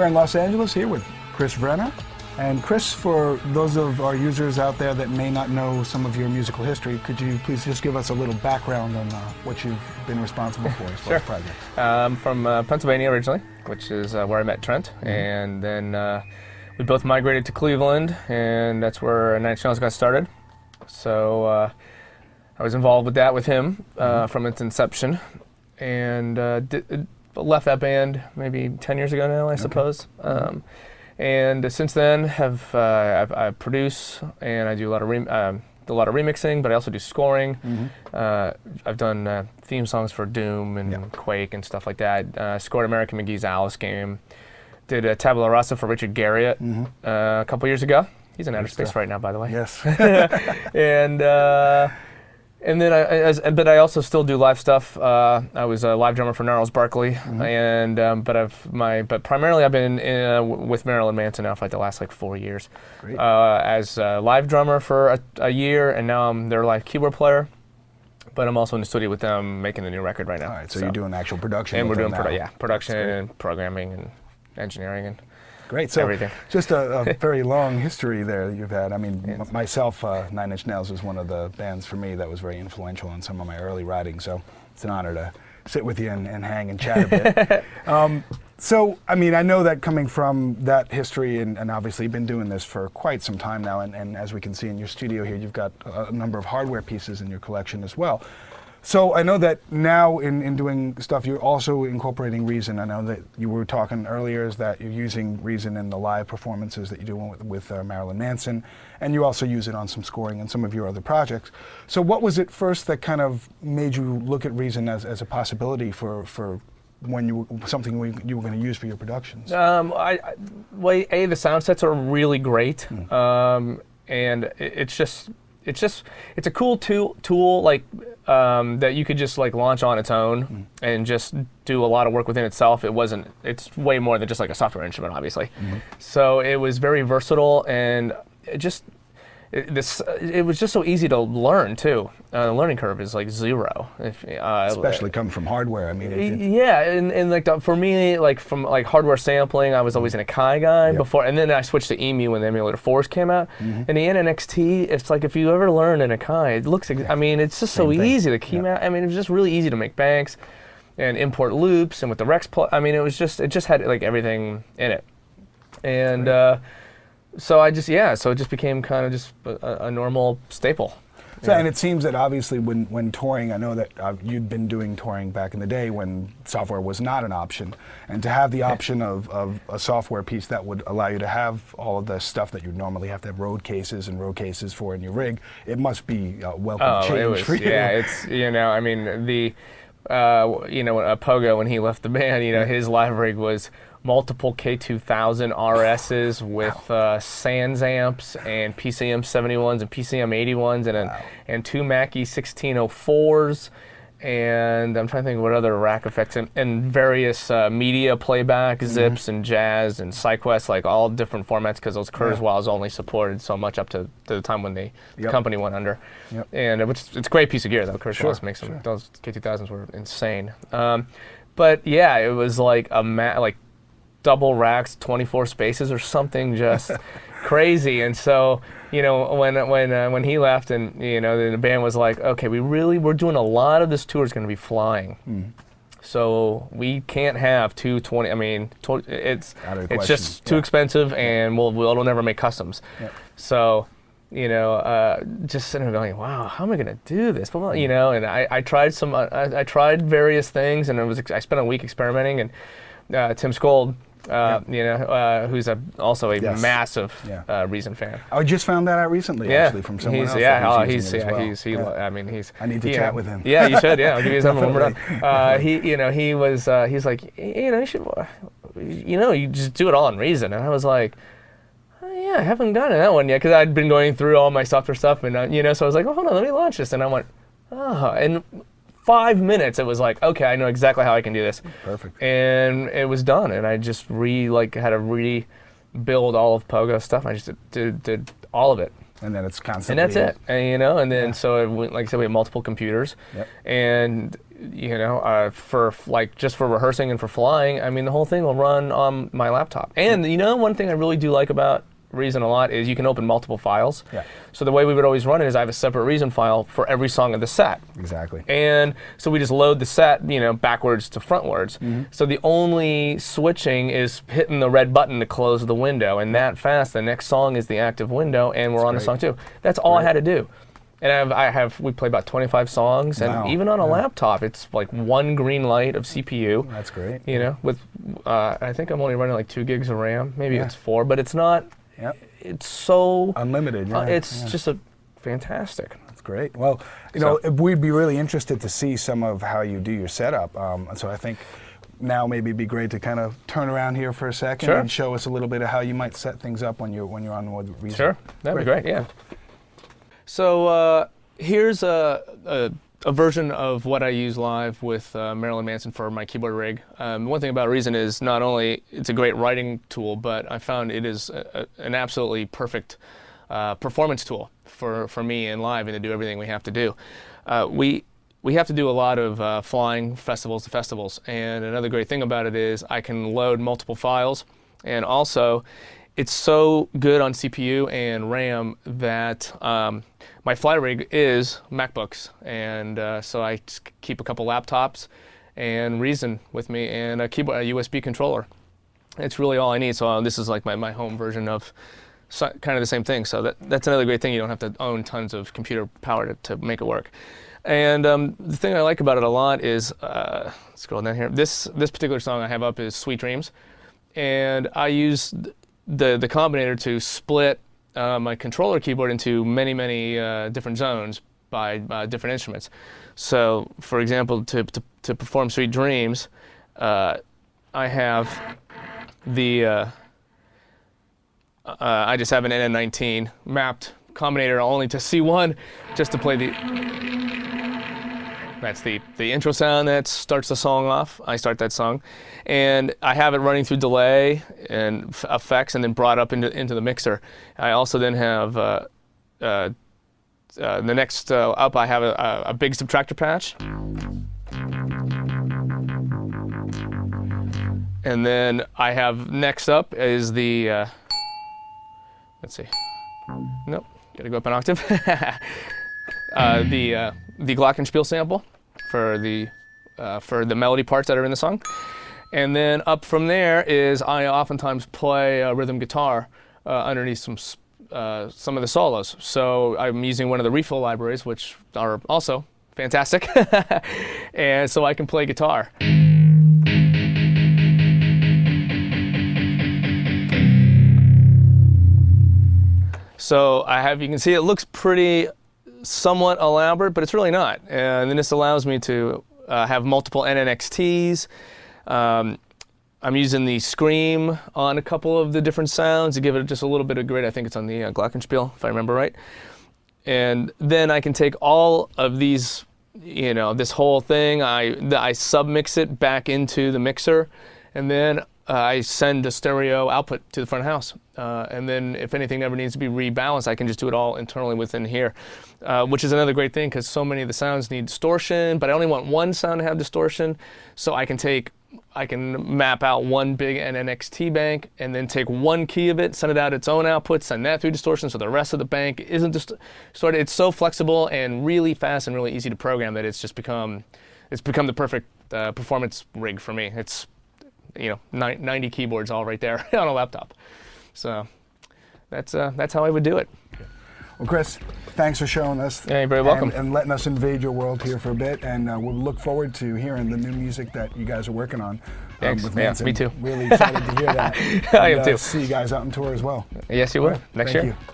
We're in Los Angeles here with Chris Vrenna. And Chris, for those of our users out there that may not know some of your musical history, could you please just give us a little background on what you've been responsible for as far as projects? I'm from Pennsylvania originally, which is where I met Trent, and then we both migrated to Cleveland, and that's where Nine Inch Nails got started. So I was involved with that with him from its inception, and left that band maybe 10 years ago now, I suppose. And since then, I produce and I do a lot of remixing, but I also do scoring. I've done theme songs for Doom and Quake and stuff like that. Scored American McGee's Alice game. Did a Tabula Rasa for Richard Garriott a couple years ago. He's in outer space right now, by the way. Yes. And then but I also still do live stuff. I was a live drummer for Gnarls Barkley, and but primarily I've been with Marilyn Manson now for like the last 4 years. Great. As a live drummer for a year, and now I'm their live keyboard player. But I'm also in the studio with them making the new record right now. All right, so you're doing actual production. And we're doing production and programming and engineering and. Great. So everything. Just a very long history there that you've had. I mean, myself, Nine Inch Nails was one of the bands for me that was very influential in some of my early writing. So it's an honor to sit with you and hang and chat a bit. So, I mean, I know that coming from that history, and obviously you've been doing this for quite some time now, and as we can see in your studio here, you've got a number of hardware pieces in your collection as well. So I know that now in doing stuff, you're also incorporating Reason. I know that you were talking earlier is that you're using Reason in the live performances that you do with Marilyn Manson, and you also use it on some scoring and some of your other projects. So what was it first that kind of made you look at Reason as a possibility for when something you were going to use for your productions? The sound sets are really great, and it's a cool tool that you could just launch on its own and just do a lot of work within itself. It's way more than just a software instrument, obviously. So it was very versatile, and it was just so easy to learn too. The learning curve is zero. Especially coming from hardware. I mean, and for me, from hardware sampling, I was always an Akai guy before, and then I switched to EMU when the Emulator 4s came out. And the NNXT, it's if you ever learn an Akai, it looks. I mean, it's just so easy to key mount. I mean, it was just really easy to make banks and import loops, and with the Rex I mean, it just had everything in it, and. So it just became kind of just a normal staple. So, and it seems that obviously when touring, I know that you'd been doing touring back in the day when software was not an option, and to have the option of a software piece that would allow you to have all of the stuff that you'd normally have to have road cases for in your rig, it must be a welcome change for you. Yeah, it's, I mean, Pogo, when he left the band, his live rig was multiple K2000 RSs with Sans amps and PCM 71s and PCM 81s and two Mackie 1604s, and I'm trying to think what other rack effects and various media playback, zips and jazz and SideQuest, all different formats, because those Kurzweils only supported so much up to the time when the company went under. And it's a great piece of gear though. Kurzweils makes them. Those K2000s were insane. But yeah, it was double racks, 24 spaces or something, just crazy. And so, when he left, and the band was like, okay, we're doing a lot of this tour is going to be flying. So we can't have 220. I mean, it's just too expensive, and we'll never make customs. So, just sitting there going, wow, how am I going to do this? But, and I tried I tried various things, and I spent a week experimenting, and Tim Skold, who's also a massive Reason fan. I just found that out recently, actually, from someone else. I need to chat with him. Yeah, you should. Yeah, I'll give you his number when we're done. He's like, you should, you just do it all in Reason, and I was like, I haven't gotten that one yet, because I'd been going through all my software stuff, and so I was like, hold on, let me launch this, and I went, and 5 minutes, it was like, okay, I know exactly how I can do this. Perfect. And it was done, and I just had to rebuild all of Pogo stuff. I just did all of it. And then it's constantly. And that's it. And, you know, and then like I said, we have multiple computers, and you know, just for rehearsing and for flying, I mean, the whole thing will run on my laptop. And you know, one thing I really do like about Reason a lot is you can open multiple files. Yeah. So the way we would always run it is I have a separate Reason file for every song of the set. Exactly. And so we just load the set, you know, backwards to frontwards. So the only switching is hitting the red button to close the window, and that fast, the next song is the active window, and we're on the song too. That's all I had to do. And we play about 25 songs, and even on a laptop, it's like one green light of CPU. That's great. You know, with I think I'm only running like 2 gigs of RAM, maybe it's 4, but it's not. It's so unlimited. It's just a fantastic. That's great. Well, you know, we'd be really interested to see some of how you do your setup. So I think now maybe it'd be great to kind of turn around here for a second and show us a little bit of how you might set things up when you're on with Reason. Sure, that'd be great. Yeah. So here's a version of what I use live with Marilyn Manson for my keyboard rig. One thing about Reason is not only it's a great writing tool, but I found it is an absolutely perfect performance tool for me in live and to do everything we have to do. We have to do a lot of flying festivals to festivals, and another great thing about it is I can load multiple files, and also it's so good on CPU and RAM that my fly rig is MacBooks, and so I keep a couple laptops and Reason with me and a keyboard, a USB controller. It's really all I need. So this is like my home version of kind of the same thing. So that's another great thing. You don't have to own tons of computer power to make it work. And the thing I like about it a lot is, scroll down here, this particular song I have up is Sweet Dreams, and I use the combinator to split my controller keyboard into many different zones by different instruments. So, for example, to perform Sweet Dreams, I have the I just have an NN19 mapped combinator only to C1, just to play that's the intro sound that starts the song off. I start that song, and I have it running through delay and effects, and then brought up into the mixer. I also then have the next up. I have a big subtractor patch, and then I have next up is the let's see, nope, gotta go up an octave. The glockenspiel sample for the melody parts that are in the song, and then up from there is I oftentimes play rhythm guitar underneath some of the solos. So I'm using one of the refill libraries, which are also fantastic, and so I can play guitar. So you can see it looks pretty somewhat elaborate, but it's really not. And then this allows me to have multiple NNXTs. I'm using the scream on a couple of the different sounds to give it just a little bit of grit. I think it's on the glockenspiel, if I remember right. And then I can take all of these, you know, this whole thing, I submix it back into the mixer, and then I send a stereo output to the front of house. And then if anything ever needs to be rebalanced, I can just do it all internally within here, which is another great thing because so many of the sounds need distortion, but I only want one sound to have distortion. So I can map out one big NNXT bank and then take one key of it, send it out its own output, send that through distortion so the rest of the bank isn't distorted. It's so flexible and really fast and really easy to program that it's become the perfect performance rig for me. It's 90 keyboards all right there on a laptop. So that's how I would do it. Well, Chris, thanks for showing us. Yeah, you're very welcome. And letting us invade your world here for a bit. And we'll look forward to hearing the new music that you guys are working on. Thanks. With Manson. Me too. Really excited to hear that. I am too. See you guys out on tour as well. Yes, you will. Right. Next Thank year. You.